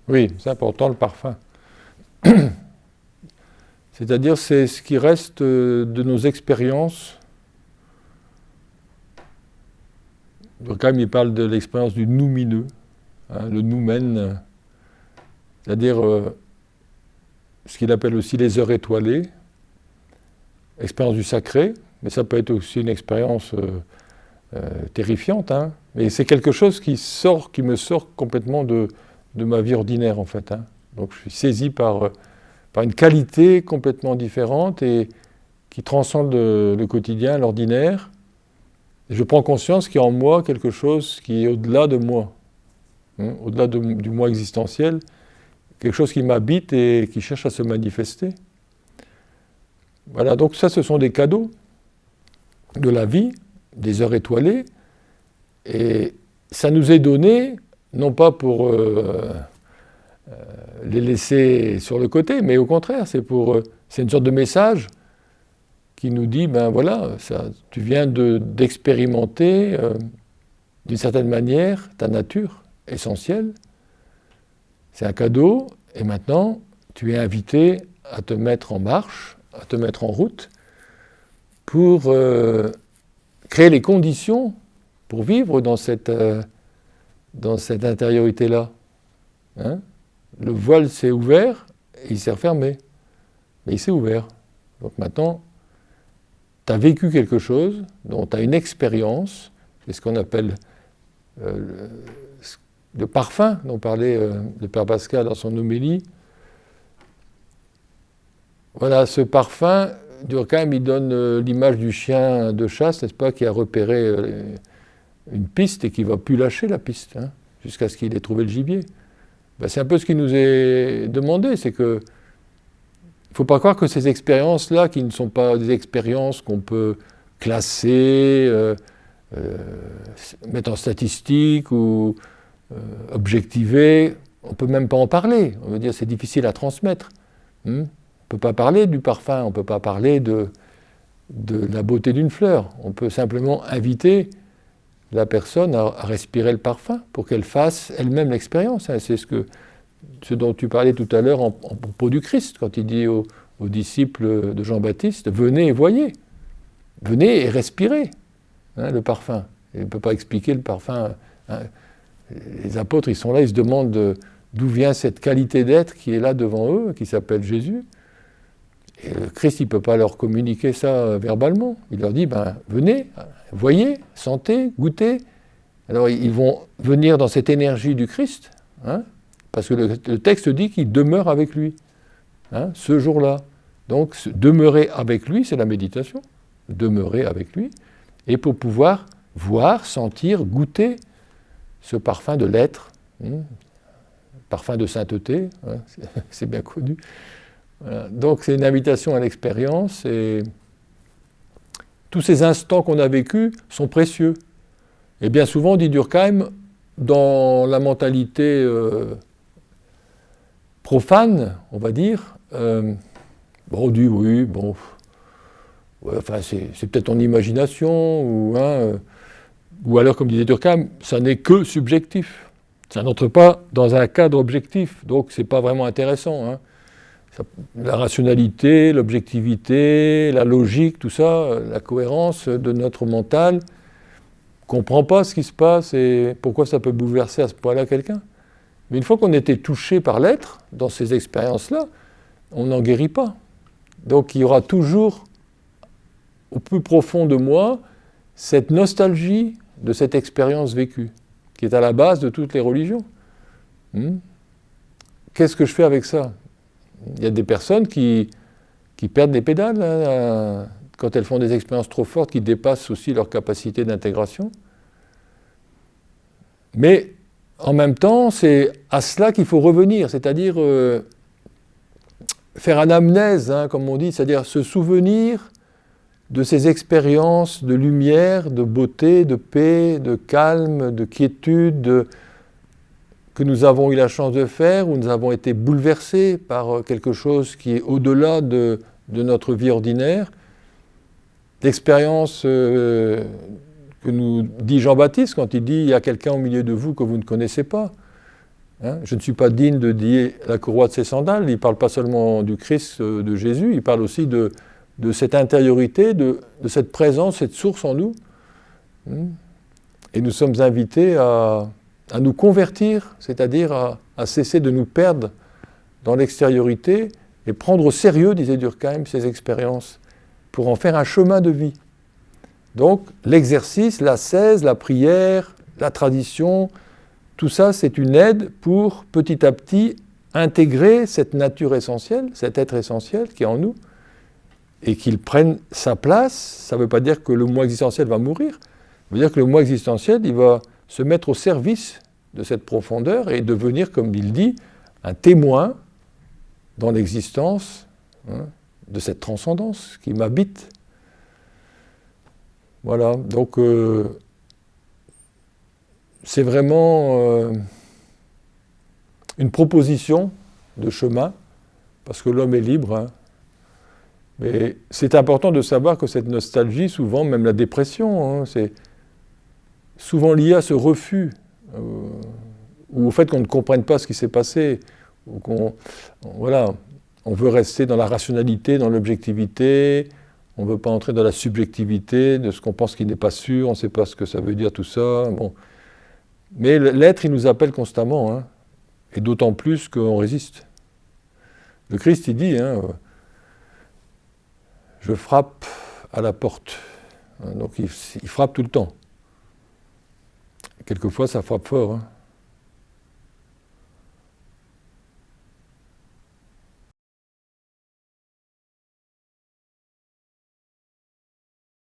Oui, c'est important le parfum. C'est-à-dire, c'est ce qui reste de nos expériences. Durkheim, il parle de l'expérience du noumineux, hein, le noumen, c'est-à-dire ce qu'il appelle aussi les heures étoilées, expérience du sacré, mais ça peut être aussi une expérience terrifiante, hein, mais c'est quelque chose qui me sort complètement de ma vie ordinaire, en fait. Hein. Donc je suis saisi par une qualité complètement différente et qui transcende le quotidien, l'ordinaire. Et je prends conscience qu'il y a en moi quelque chose qui est au-delà de moi, hein, au-delà du moi existentiel, quelque chose qui m'habite et qui cherche à se manifester. Voilà, donc ça, ce sont des cadeaux de la vie, des heures étoilées, et ça nous est donné, non pas pour les laisser sur le côté, mais au contraire, c'est une sorte de message qui nous dit, ben voilà, tu viens d'expérimenter d'une certaine manière ta nature essentielle, c'est un cadeau, et maintenant tu es invité à te mettre en marche, à te mettre en route, pour créer les conditions pour vivre dans cette intériorité-là. Hein? Le voile s'est ouvert, et il s'est refermé, mais il s'est ouvert. Donc maintenant, tu as vécu quelque chose, dont tu as une expérience, c'est ce qu'on appelle le parfum, dont parlait le Père Pascal dans son homélie. Voilà, ce parfum, Durkheim, il donne l'image du chien de chasse, n'est-ce pas, qui a repéré une piste et qui ne va plus lâcher la piste, hein, jusqu'à ce qu'il ait trouvé le gibier. Ben, c'est un peu ce qui nous est demandé, c'est que il ne faut pas croire que ces expériences-là, qui ne sont pas des expériences qu'on peut classer, mettre en statistique ou objectiver, on ne peut même pas en parler. On veut dire c'est difficile à transmettre. On ne peut pas parler du parfum, on ne peut pas parler de la beauté d'une fleur. On peut simplement inviter la personne à respirer le parfum pour qu'elle fasse elle-même l'expérience. C'est ce dont tu parlais tout à l'heure en propos du Christ, quand il dit aux disciples de Jean-Baptiste, venez et voyez, venez et respirez, hein, le parfum. Il ne peut pas expliquer le parfum. Hein. Les apôtres, ils sont là, ils se demandent d'où vient cette qualité d'être qui est là devant eux, qui s'appelle Jésus. Et le Christ, il ne peut pas leur communiquer ça verbalement. Il leur dit, venez, voyez, sentez, goûtez. Alors ils vont venir dans cette énergie du Christ, hein, parce que le texte dit qu'il demeure avec lui, hein, ce jour-là. Donc demeurer avec lui, c'est la méditation. Demeurer avec lui, et pour pouvoir voir, sentir, goûter ce parfum de l'être, parfum de sainteté, hein, c'est bien connu. Voilà. Donc c'est une invitation à l'expérience, et tous ces instants qu'on a vécus sont précieux. Et bien souvent, dit Durkheim, dans la mentalité profane, on va dire, on dit oui, bon, ouais, enfin c'est peut-être ton imagination, ou alors, comme disait Durkheim, ça n'est que subjectif. Ça n'entre pas dans un cadre objectif, donc c'est pas vraiment intéressant. Hein. La rationalité, l'objectivité, la logique, tout ça, la cohérence de notre mental, ne comprend pas ce qui se passe et pourquoi ça peut bouleverser à ce point-là quelqu'un. Mais une fois qu'on était touché par l'être, dans ces expériences-là, on n'en guérit pas. Donc il y aura toujours, au plus profond de moi, cette nostalgie de cette expérience vécue, qui est à la base de toutes les religions. Qu'est-ce que je fais avec ça ? Il y a des personnes qui perdent des pédales hein, quand elles font des expériences trop fortes qui dépassent aussi leur capacité d'intégration. Mais en même temps, c'est à cela qu'il faut revenir, c'est-à-dire faire anamnèse, hein, comme on dit, c'est-à-dire se souvenir de ces expériences de lumière, de beauté, de paix, de calme, de quiétude, que nous avons eu la chance de faire, où nous avons été bouleversés par quelque chose qui est au-delà de notre vie ordinaire, d'expériences que nous dit Jean-Baptiste quand il dit « il y a quelqu'un au milieu de vous que vous ne connaissez pas ». Hein. Je ne suis pas digne de lier la courroie de ses sandales. Il ne parle pas seulement du Christ, de Jésus, il parle aussi de cette intériorité, de cette présence, cette source en nous. Et nous sommes invités à nous convertir, c'est-à-dire à cesser de nous perdre dans l'extériorité et prendre au sérieux, disait Durkheim, ces expériences, pour en faire un chemin de vie. Donc l'exercice, l'ascèse, la prière, la tradition, tout ça c'est une aide pour petit à petit intégrer cette nature essentielle, cet être essentiel qui est en nous, et qu'il prenne sa place. Ça ne veut pas dire que le moi existentiel va mourir, ça veut dire que le moi existentiel, il va se mettre au service de cette profondeur et devenir, comme il dit, un témoin dans l'existence de cette transcendance qui m'habite. Voilà, donc c'est vraiment une proposition de chemin, parce que l'homme est libre, hein. Mais c'est important de savoir que cette nostalgie, souvent, même la dépression, hein, c'est souvent lié à ce refus, ou au fait qu'on ne comprenne pas ce qui s'est passé, ou on veut rester dans la rationalité, dans l'objectivité, on ne veut pas entrer dans la subjectivité de ce qu'on pense qui n'est pas sûr, on ne sait pas ce que ça veut dire tout ça. Bon. Mais l'être, il nous appelle constamment, hein, et d'autant plus qu'on résiste. Le Christ, il dit, hein, je frappe à la porte. Donc il frappe tout le temps. Quelquefois, ça frappe fort. Hein.